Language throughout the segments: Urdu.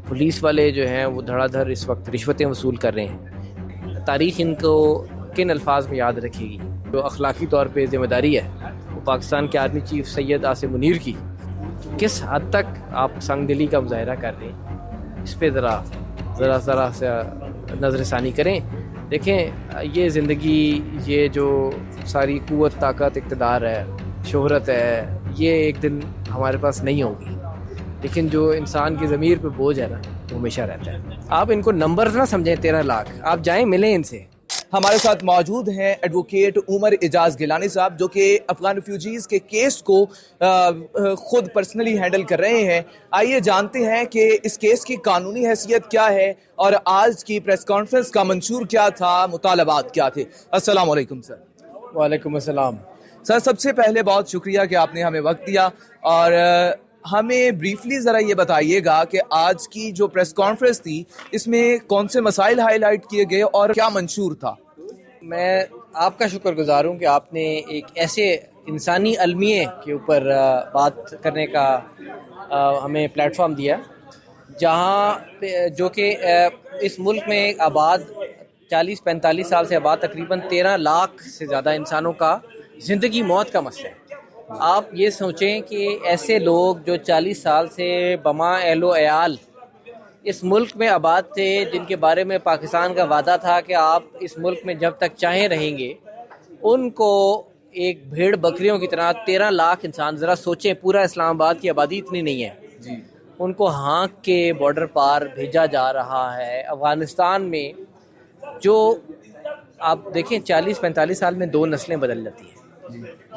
پولیس والے جو ہیں وہ دھڑا دھڑ اس وقت رشوتیں وصول کر رہے ہیں. تاریخ ان کو کن الفاظ میں یاد رکھے گی؟ جو اخلاقی طور پہ ذمہ داری ہے وہ پاکستان کے آرمی چیف سید عاصم منیر کی، کس حد تک آپ سنگ دلی کا مظاہرہ کر رہے ہیں، اس پہ ذرا سے نظر ثانی کریں. دیکھیں یہ زندگی، یہ جو ساری قوت، طاقت، اقتدار ہے، شہرت ہے، یہ ایک دن ہمارے پاس نہیں ہوگی، لیکن جو انسان کی ضمیر پہ بوجھ ہے نا وہ ہمیشہ رہتا ہے. آپ ان کو نمبرز نہ سمجھیں 13 لاکھ، آپ جائیں ملیں ان سے. ہمارے ساتھ موجود ہیں ایڈوکیٹ عمر اعجاز گیلانی صاحب، جو کہ افغان ریفیوجیز کے کیس کو خود پرسنلی ہینڈل کر رہے ہیں. آئیے جانتے ہیں کہ اس کیس کی قانونی حیثیت کیا ہے اور آج کی پریس کانفرنس کا منشور کیا تھا، مطالبات کیا تھے. السلام علیکم سر. وعلیکم السلام. سر سب سے پہلے بہت شکریہ کہ آپ نے ہمیں وقت دیا، اور ہمیں بریفلی ذرا یہ بتائیے گا کہ آج کی جو پریس کانفرنس تھی اس میں کون سے مسائل ہائی لائٹ کیے گئے اور کیا منشور تھا؟ میں آپ کا شکر گزار ہوں کہ آپ نے ایک ایسے انسانی المیے کے اوپر بات کرنے کا ہمیں پلیٹ فارم دیا، جہاں جو کہ اس ملک میں آباد 40-45 سال سے آباد تقریباً 13 لاکھ سے زیادہ انسانوں کا زندگی موت کا مسئلہ ہے. آپ یہ سوچیں کہ ایسے لوگ جو 40 سال سے بما اہل و عیال اس ملک میں آباد تھے، جن کے بارے میں پاکستان کا وعدہ تھا کہ آپ اس ملک میں جب تک چاہیں رہیں گے، ان کو ایک بھیڑ بکریوں کی طرح 13 لاکھ انسان، ذرا سوچیں پورا اسلام آباد کی آبادی اتنی نہیں ہے، ان کو ہانک کے بارڈر پار بھیجا جا رہا ہے. افغانستان میں جو آپ دیکھیں 40-45 سال میں 2 نسلیں بدل جاتی ہیں.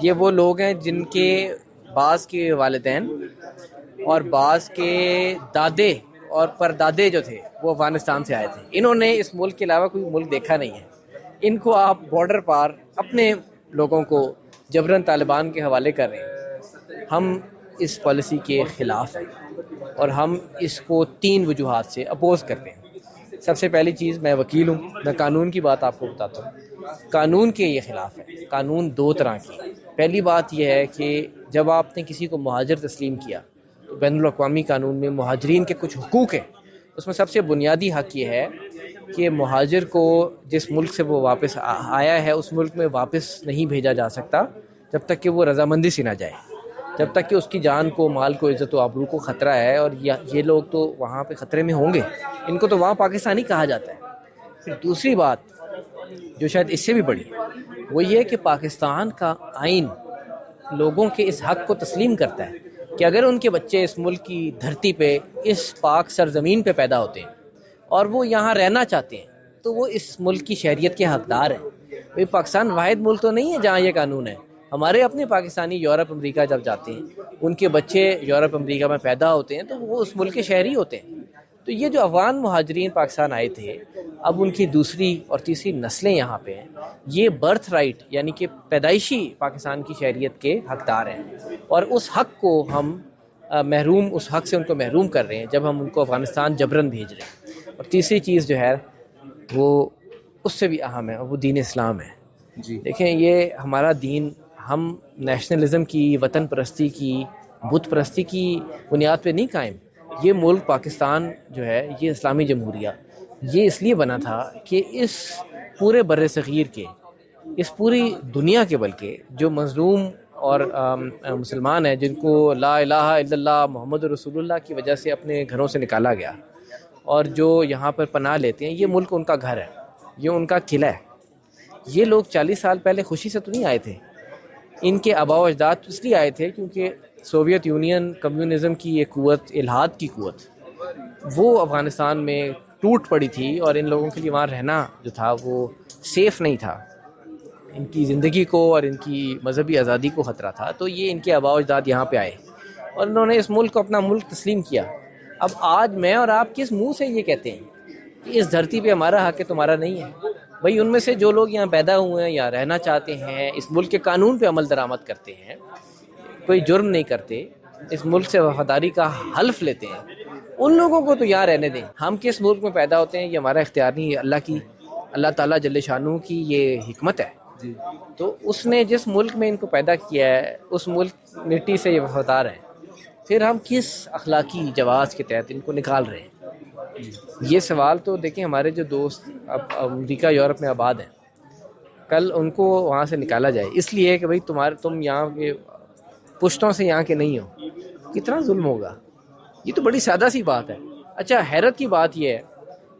یہ وہ لوگ ہیں جن کے بعض کے والدین اور بعض کے دادے اور پردادے جو تھے وہ افغانستان سے آئے تھے. انہوں نے اس ملک کے علاوہ کوئی ملک دیکھا نہیں ہے. ان کو آپ بارڈر پار اپنے لوگوں کو جبراً طالبان کے حوالے کر رہے ہیں. ہم اس پالیسی کے خلاف ہیں اور ہم اس کو 3 وجوہات سے اپوز کرتے ہیں. سب سے پہلی چیز، میں وکیل ہوں، میں قانون کی بات آپ کو بتاتا ہوں. قانون کے یہ خلاف ہے. قانون 2 طرح کی. پہلی بات یہ ہے کہ جب آپ نے کسی کو مہاجر تسلیم کیا تو بین الاقوامی قانون میں مہاجرین کے کچھ حقوق ہیں. اس میں سب سے بنیادی حق یہ ہے کہ مہاجر کو جس ملک سے وہ واپس آیا ہے اس ملک میں واپس نہیں بھیجا جا سکتا جب تک کہ وہ رضامندی سے نہ جائے، جب تک کہ اس کی جان کو، مال کو، عزت و آبرو کو خطرہ ہے. اور یہ لوگ تو وہاں پہ خطرے میں ہوں گے، ان کو تو وہاں پاکستانی کہا جاتا ہے. پھر دوسری بات جو شاید اس سے بھی بڑی ہے وہ یہ کہ پاکستان کا آئین لوگوں کے اس حق کو تسلیم کرتا ہے کہ اگر ان کے بچے اس ملک کی دھرتی پہ، اس پاک سرزمین پہ پیدا ہوتے ہیں اور وہ یہاں رہنا چاہتے ہیں تو وہ اس ملک کی شہریت کے حقدار ہیں. پاکستان واحد ملک تو نہیں ہے جہاں یہ قانون ہے. ہمارے اپنے پاکستانی یورپ امریکہ جب جاتے ہیں، ان کے بچے یورپ امریکہ میں پیدا ہوتے ہیں تو وہ اس ملک کے شہری ہوتے ہیں. تو یہ جو افغان مہاجرین پاکستان آئے تھے، اب ان کی دوسری اور تیسری نسلیں یہاں پہ ہیں. یہ برتھ رائٹ یعنی کہ پیدائشی پاکستان کی شہریت کے حقدار ہیں، اور اس حق کو ہم اس حق سے ان کو محروم کر رہے ہیں جب ہم ان کو افغانستان جبراً بھیج رہے ہیں. اور تیسری چیز جو ہے وہ اس سے بھی اہم ہے، وہ دین اسلام ہے. دیکھیں یہ ہمارا دین، ہم نیشنلزم کی، وطن پرستی کی، بت پرستی کی بنیاد پہ نہیں قائم. یہ ملک پاکستان جو ہے، یہ اسلامی جمہوریہ، یہ اس لیے بنا تھا کہ اس پورے بر صغیر کے، اس پوری دنیا کے، بلکہ جو مظلوم اور مسلمان ہیں جن کو لا الہ الا اللہ محمد رسول اللہ کی وجہ سے اپنے گھروں سے نکالا گیا اور جو یہاں پر پناہ لیتے ہیں، یہ ملک ان کا گھر ہے، یہ ان کا قلعہ ہے. یہ لوگ 40 سال پہلے خوشی سے تو نہیں آئے تھے. ان کے آباء و اجداد اس لیے آئے تھے کیونکہ سوویت یونین، کمیونزم کی یہ قوت، الحاد کی قوت، وہ افغانستان میں ٹوٹ پڑی تھی اور ان لوگوں کے لیے وہاں رہنا جو تھا وہ سیف نہیں تھا. ان کی زندگی کو اور ان کی مذہبی آزادی کو خطرہ تھا. تو یہ ان کے آباء و اجداد یہاں پہ آئے اور انہوں نے اس ملک کو اپنا ملک تسلیم کیا. اب آج میں اور آپ کس منہ سے یہ کہتے ہیں کہ اس دھرتی پہ ہمارا حق ہے، تمہارا نہیں ہے؟ بھائی ان میں سے جو لوگ یہاں پیدا ہوئے ہیں یا رہنا چاہتے ہیں، اس ملک کے قانون پہ عمل درآمد کرتے ہیں، کوئی جرم نہیں کرتے، اس ملک سے وفاداری کا حلف لیتے ہیں، ان لوگوں کو تو یہاں رہنے دیں. ہم کس ملک میں پیدا ہوتے ہیں یہ ہمارا اختیار نہیں ہے، اللہ تعالیٰ جل شانہ کی یہ حکمت ہے. تو اس نے جس ملک میں ان کو پیدا کیا ہے اس ملک مٹی سے یہ وفادار ہیں. پھر ہم کس اخلاقی جواز کے تحت ان کو نکال رہے ہیں؟ یہ سوال تو دیکھیں ہمارے جو دوست اب امریکہ یورپ میں آباد ہیں، کل ان کو وہاں سے نکالا جائے اس لیے کہ بھئی تم یہاں کے پشتوں سے یہاں کے نہیں ہو، کتنا ظلم ہوگا؟ یہ تو بڑی سادہ سی بات ہے۔ اچھا، حیرت کی بات یہ ہے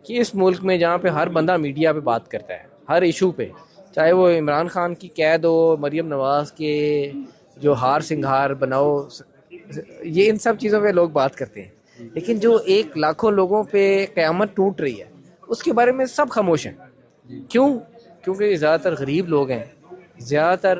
کہ اس ملک میں جہاں پہ ہر بندہ میڈیا پہ بات کرتا ہے ہر ایشو پہ، چاہے وہ عمران خان کی قید ہو، مریم نواز کے جو ہار سنگھار بناؤ، یہ ان سب چیزوں پہ لوگ بات کرتے ہیں، لیکن جو ایک لاکھوں لوگوں پہ قیامت ٹوٹ رہی ہے اس کے بارے میں سب خاموش ہیں۔ کیوں؟ کیونکہ یہ زیادہ تر غریب لوگ ہیں، زیادہ تر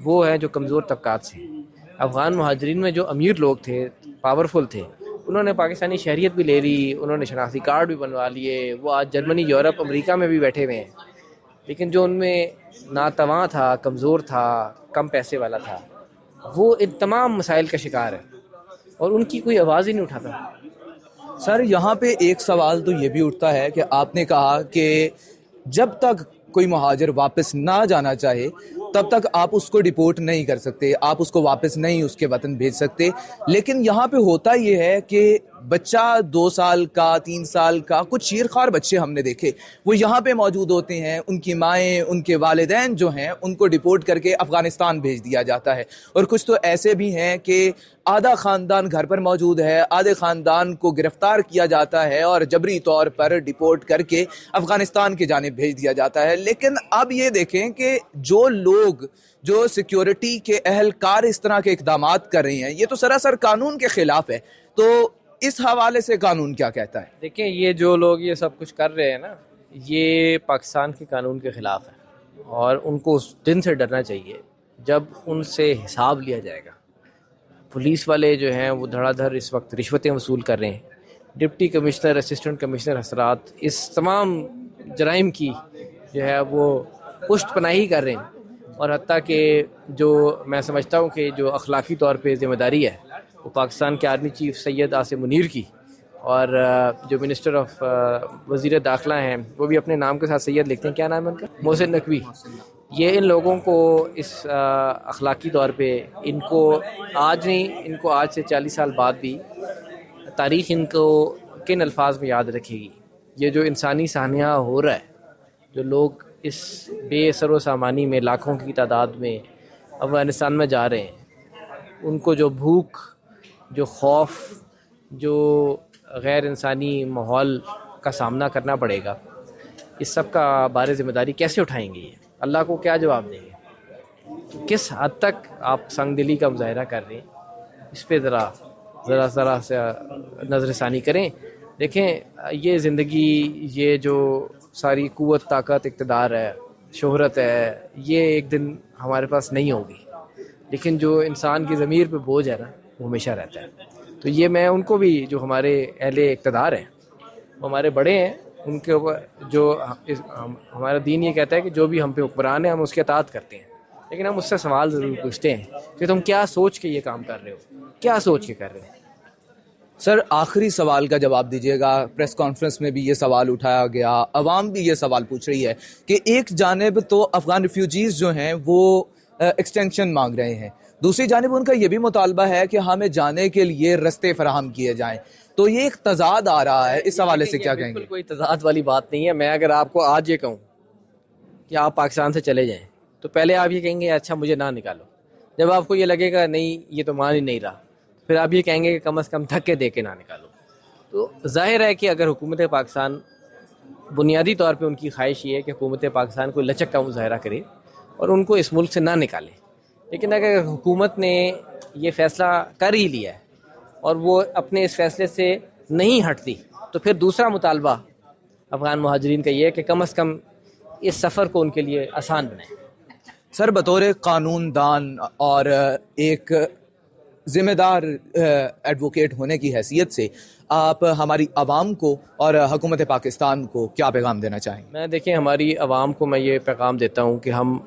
وہ ہیں جو کمزور طبقات سے ہیں۔ افغان مہاجرین میں جو امیر لوگ تھے، پاورفل تھے، انہوں نے پاکستانی شہریت بھی لے لی، انہوں نے شناختی کارڈ بھی بنوا لیے، وہ آج جرمنی، یورپ، امریکہ میں بھی بیٹھے ہوئے ہیں۔ لیکن جو ان میں ناتواں تھا، کمزور تھا، کم پیسے والا تھا، وہ ان تمام مسائل کا شکار ہے اور ان کی کوئی آواز ہی نہیں اٹھاتا۔ سر یہاں پہ ایک سوال تو یہ بھی اٹھتا ہے کہ آپ نے کہا کہ جب تک کوئی مہاجر واپس نہ جانا چاہے تب تک آپ اس کو ڈیپورٹ نہیں کر سکتے، آپ اس کو واپس نہیں اس کے وطن بھیج سکتے، لیکن یہاں پہ ہوتا یہ ہے کہ بچہ 2 سال کا، 3 سال کا، کچھ شیرخوار بچے ہم نے دیکھے وہ یہاں پہ موجود ہوتے ہیں، ان کی مائیں، ان کے والدین جو ہیں ان کو ڈیپورٹ کر کے افغانستان بھیج دیا جاتا ہے، اور کچھ تو ایسے بھی ہیں کہ آدھا خاندان گھر پر موجود ہے، آدھے خاندان کو گرفتار کیا جاتا ہے اور جبری طور پر ڈیپورٹ کر کے افغانستان کی جانب بھیج دیا جاتا ہے۔ لیکن اب یہ دیکھیں کہ جو سیکیورٹی کے اہلکار اس طرح کے اقدامات کر رہے ہیں، یہ تو سراسر قانون کے خلاف ہے، تو اس حوالے سے قانون کیا کہتا ہے؟ دیکھیں یہ جو لوگ یہ سب کچھ کر رہے ہیں نا، یہ پاکستان کے قانون کے خلاف ہے اور ان کو اس دن سے ڈرنا چاہیے جب ان سے حساب لیا جائے گا۔ پولیس والے جو ہیں وہ دھڑا دھڑ اس وقت رشوتیں وصول کر رہے ہیں، ڈپٹی کمشنر، اسسٹنٹ کمشنر حضرات اس تمام جرائم کی جو ہے وہ پشت پناہی کر رہے ہیں، اور حتیٰ کہ جو میں سمجھتا ہوں کہ جو اخلاقی طور پہ ذمہ داری ہے وہ پاکستان کے آرمی چیف سید عاصم منیر کی، اور جو منسٹر آف وزیر داخلہ ہیں وہ بھی اپنے نام کے ساتھ سید لکھتے ہیں، کیا نام ہے ان کا؟ محسن نقوی۔ یہ ان لوگوں کو اس اخلاقی طور پہ ان کو آج نہیں، ان کو آج سے 40 سال بعد بھی تاریخ ان کو کن الفاظ میں یاد رکھے گی۔ یہ جو انسانی سانحہ ہو رہا ہے، جو لوگ اس بے سر و سامانی میں لاکھوں کی تعداد میں افغانستان میں جا رہے ہیں، ان کو جو بھوک، جو خوف، جو غیر انسانی ماحول کا سامنا کرنا پڑے گا، اس سب کا بار ذمہ داری کیسے اٹھائیں گے؟ یہ اللہ کو کیا جواب دیں گے؟ کس حد تک آپ سنگ دلی کا مظاہرہ کر رہے ہیں، اس پہ ذرا سے نظر ثانی کریں۔ دیکھیں یہ زندگی، یہ جو ساری قوت، طاقت، اقتدار ہے، شہرت ہے، یہ ایک دن ہمارے پاس نہیں ہوگی، لیکن جو انسان کی ضمیر پہ بوجھ ہے نا وہ ہمیشہ رہتا ہے۔ تو یہ میں ان کو بھی، جو ہمارے اہل اقتدار ہیں، وہ ہمارے بڑے ہیں، ان کے اوپر جو ہمارا دین یہ کہتا ہے کہ جو بھی ہم پہ حکمران ہے ہم اس کے اطاعت کرتے ہیں، لیکن ہم اس سے سوال ضرور پوچھتے ہیں کہ تم کیا سوچ کے یہ کام کر رہے ہو، کیا سوچ کے کر رہے ہو؟ سر آخری سوال کا جواب دیجیے گا۔ پریس کانفرنس میں بھی یہ سوال اٹھایا گیا، عوام بھی یہ سوال پوچھ رہی ہے کہ ایک جانب تو افغان ریفیوجیز جو ہیں وہ ایکسٹینشن مانگ رہے ہیں، دوسری جانب ان کا یہ بھی مطالبہ ہے کہ ہمیں جانے کے لیے رستے فراہم کیے جائیں، تو یہ ایک تضاد آ رہا ہے، اس حوالے سے کیا کہیں گے؟ بالکل کوئی تضاد والی بات نہیں ہے۔ میں اگر آپ کو آج یہ کہوں کہ آپ پاکستان سے چلے جائیں تو پہلے آپ یہ کہیں گے اچھا مجھے نہ نکالو، جب آپ کو یہ لگے گا نہیں یہ تو مان ہی نہیں رہا، پھر آپ یہ کہیں گے کہ کم از کم دھکے دے کے نہ نکالو۔ تو ظاہر ہے کہ اگر حکومت پاکستان، بنیادی طور پہ ان کی خواہش یہ ہے کہ حکومت پاکستان کو لچک کا مظاہرہ کرے اور ان کو اس ملک سے نہ نکالے، لیکن اگر حکومت نے یہ فیصلہ کر ہی لیا ہے اور وہ اپنے اس فیصلے سے نہیں ہٹتی، تو پھر دوسرا مطالبہ افغان مہاجرین کا یہ ہے کہ کم از کم اس سفر کو ان کے لیے آسان بنائیں۔ سر بطور قانون دان اور ایک ذمہ دار ایڈوکیٹ ہونے کی حیثیت سے آپ ہماری عوام کو اور حکومت پاکستان کو کیا پیغام دینا چاہیں گے؟ میں دیکھیں ہماری عوام کو میں یہ پیغام دیتا ہوں کہ ہم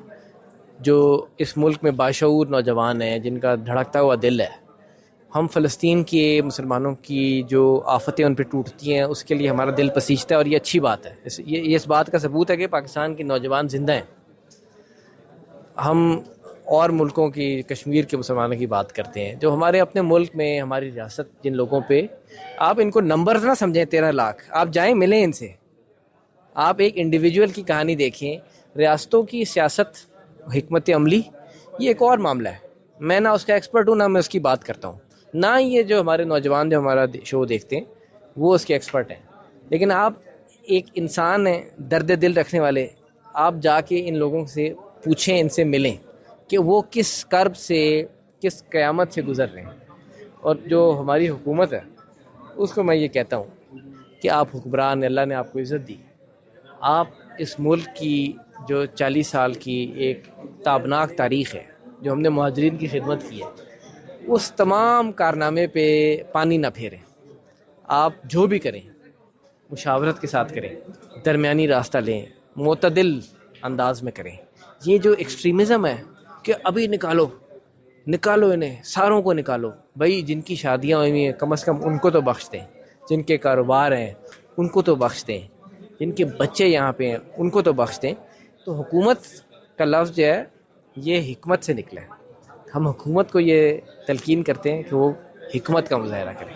جو اس ملک میں باشعور نوجوان ہیں، جن کا دھڑکتا ہوا دل ہے، ہم فلسطین کے مسلمانوں کی جو آفتیں ان پہ ٹوٹتی ہیں اس کے لیے ہمارا دل پسیجتا ہے، اور یہ اچھی بات ہے۔ یہ اس بات کا ثبوت ہے کہ پاکستان کے نوجوان زندہ ہیں۔ ہم اور ملکوں کی کشمیر کے مسلمانوں کی بات کرتے ہیں. جو ہمارے اپنے ملک میں ہماری ریاست جن لوگوں پہ آپ ان کو نمبرز نہ سمجھیں 13 لاکھ, آپ جائیں ملیں ان سے, آپ ایک انڈیویجول کی کہانی دیکھیں. ریاستوں کی سیاست حکمت عملی یہ ایک اور معاملہ ہے, میں نہ اس کا ایکسپرٹ ہوں نہ میں اس کی بات کرتا ہوں, نہ یہ جو ہمارے نوجوان جو ہمارا شو دیکھتے ہیں وہ اس کے ایکسپرٹ ہیں. لیکن آپ ایک انسان ہیں درد دل رکھنے والے, آپ جا کے ان لوگوں سے پوچھیں, ان سے ملیں کہ وہ کس کرب سے کس قیامت سے گزر رہے ہیں. اور جو ہماری حکومت ہے اس کو میں یہ کہتا ہوں کہ آپ حکمران, اللہ نے آپ کو عزت دی, آپ اس ملک کی جو 40 سال کی ایک تابناک تاریخ ہے جو ہم نے مہاجرین کی خدمت کی ہے, اس تمام کارنامے پہ پانی نہ پھیریں. آپ جو بھی کریں مشاورت کے ساتھ کریں, درمیانی راستہ لیں, معتدل انداز میں کریں. یہ جو ایکسٹریمزم ہے کہ ابھی نکالو انہیں ساروں کو نکالو, بھائی جن کی شادیاں ہوئی ہیں کم از کم ان کو تو بخش دیں, جن کے کاروبار ہیں ان کو تو بخش دیں, جن کے بچے یہاں پہ ہیں ان کو تو بخش دیں. تو حکومت کا لفظ جو ہے یہ حکمت سے نکلا ہے. ہم حکومت کو یہ تلقین کرتے ہیں کہ وہ حکمت کا مظاہرہ کریں.